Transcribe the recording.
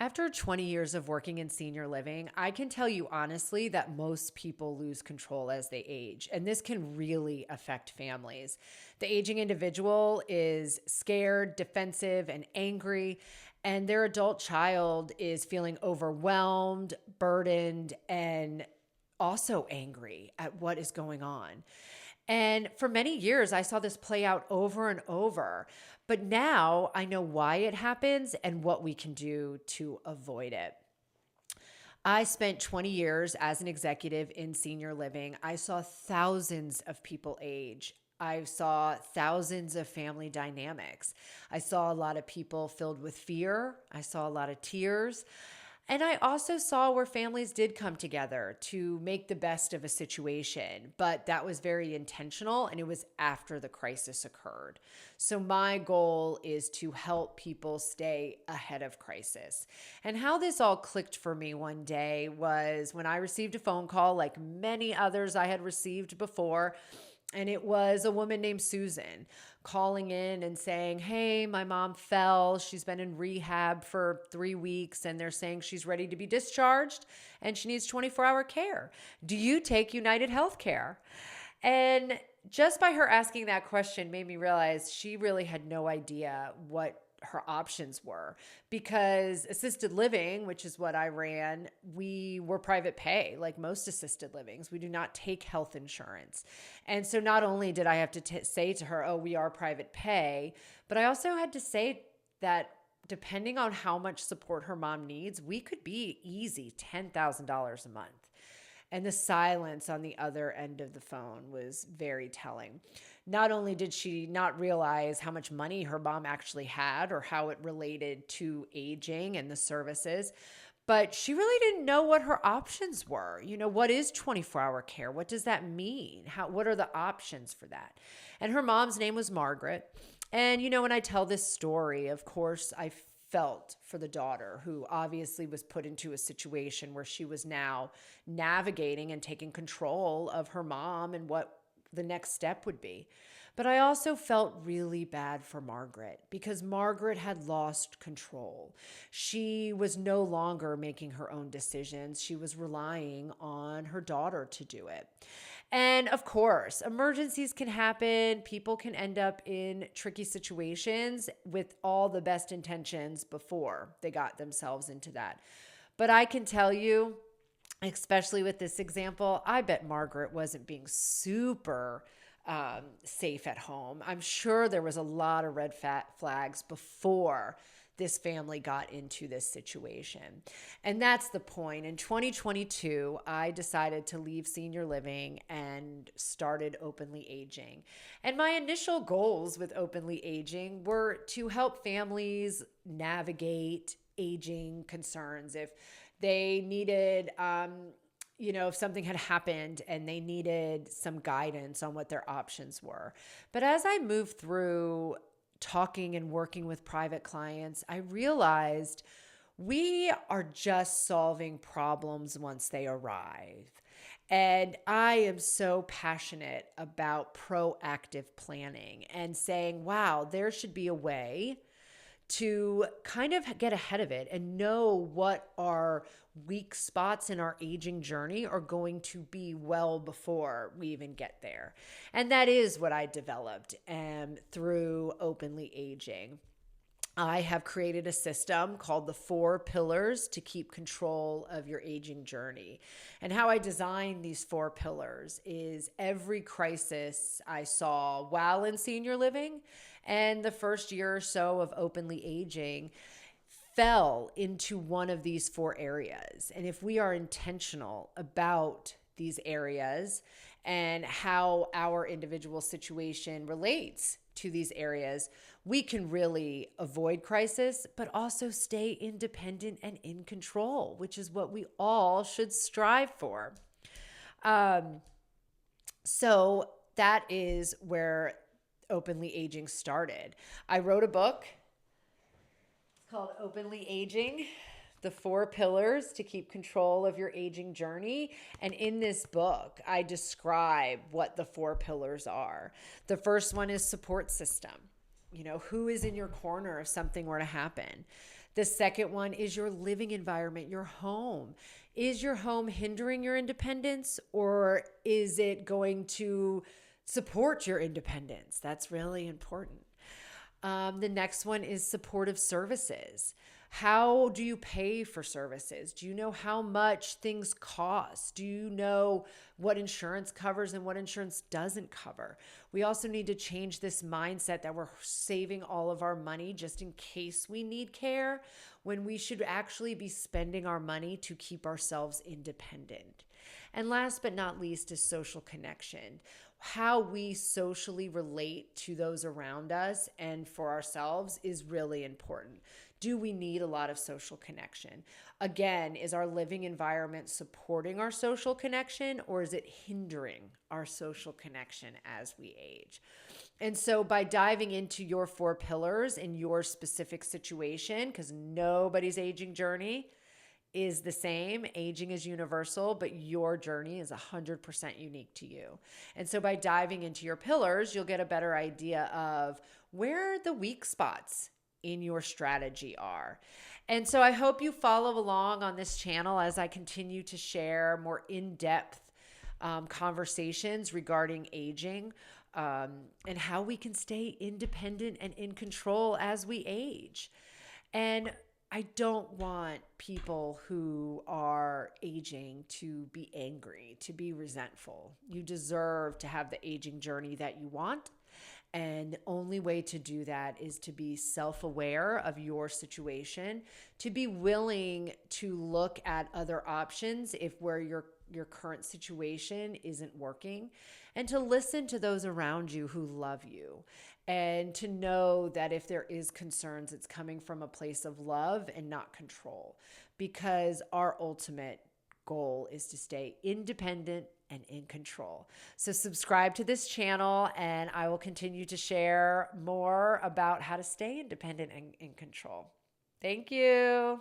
After 20 years of working in senior living, I can tell you honestly that most people lose control as they age, and this can really affect families. The aging individual is scared, defensive, and angry, and their adult child is feeling overwhelmed, burdened, and also angry at what is going on. And for many years, I saw this play out over and over. But now I know why it happens and what we can do to avoid it. I spent 20 years as an executive in senior living. I saw thousands of people age. I saw thousands of family dynamics. I saw a lot of people filled with fear. I saw a lot of tears. And I also saw where families did come together to make the best of a situation, but that was very intentional and it was after the crisis occurred. So my goal is to help people stay ahead of crisis. And how this all clicked for me one day was when I received a phone call, like many others I had received before. And it was a woman named Susan calling in and saying, hey, my mom fell. She's been in rehab for 3 weeks and they're saying she's ready to be discharged and she needs 24-hour care. Do you take United Healthcare? And just by her asking that question made me realize she really had no idea what her options were, because assisted living, which is what I ran, we were private pay, like most assisted livings. We do not take health insurance. And so not only did I have to say to her, oh, we are private pay, but I also had to say that depending on how much support her mom needs, we could be easy $10,000 a month. And the silence on the other end of the phone was very telling. Not only did she not realize how much money her mom actually had or how it related to aging and the services, but she really didn't know what her options were. You know, what is 24-hour care? What does that mean? What are the options for that? And her mom's name was Margaret. And, you know, when I tell this story, of course, I felt for the daughter who obviously was put into a situation where she was now navigating and taking control of her mom and what the next step would be. But I also felt really bad for Margaret because Margaret had lost control. She was no longer making her own decisions. She was relying on her daughter to do it. And of course, emergencies can happen. People can end up in tricky situations with all the best intentions before they got themselves into that. But I can tell you, especially with this example, I bet Margaret wasn't being super safe at home. I'm sure there was a lot of red flags before this family got into this situation. And that's the point. In 2022, I decided to leave senior living and started Openly Aging. And my initial goals with Openly Aging were to help families navigate aging concerns. If they needed, if something had happened and they needed some guidance on what their options were. But as I moved through talking and working with private clients, I realized we are just solving problems once they arrive. And I am so passionate about proactive planning and saying, wow, there should be a way to kind of get ahead of it and know what our weak spots in our aging journey are going to be well before we even get there. And that is what I developed through Openly Aging. I have created a system called the 4 Pillars to keep control of your aging journey. And how I designed these 4 pillars is every crisis I saw while in senior living and the first year or so of Openly Aging fell into one of these 4 areas. And if we are intentional about these areas and how our individual situation relates to these areas, we can really avoid crisis, but also stay independent and in control, which is what we all should strive for. So that is where Openly Aging started. I wrote a book. It's called Openly Aging, the 4 Pillars to keep control of your aging journey. And in this book, I describe what the 4 pillars are. The first one is support system. You know, who is in your corner if something were to happen? The second one is your living environment, your home. Is your home hindering your independence, or is it going to support your independence? That's really important. The next one is supportive services. How do you pay for services? Do you know how much things cost? Do you know what insurance covers and what insurance doesn't cover? We also need to change this mindset that we're saving all of our money just in case we need care, when we should actually be spending our money to keep ourselves independent. And last but not least is social connection. How we socially relate to those around us and for ourselves is really important. Do we need a lot of social connection? Again, is our living environment supporting our social connection, or is it hindering our social connection as we age? And so by diving into your 4 pillars in your specific situation, because nobody's aging journey is the same. Aging is universal, but your journey is 100% unique to you. And so by diving into your pillars, you'll get a better idea of where the weak spots in your strategy are. And so I hope you follow along on this channel as I continue to share more in-depth conversations regarding aging, and how we can stay independent and in control as we age. And I don't want people who are aging to be angry, to be resentful. You deserve to have the aging journey that you want. And the only way to do that is to be self-aware of your situation, to be willing to look at other options if where your current situation isn't working, and to listen to those around you who love you, and to know that if there is concerns, it's coming from a place of love and not control, because our ultimate goal is to stay independent and in control. So subscribe to this channel, and I will continue to share more about how to stay independent and in control. Thank you.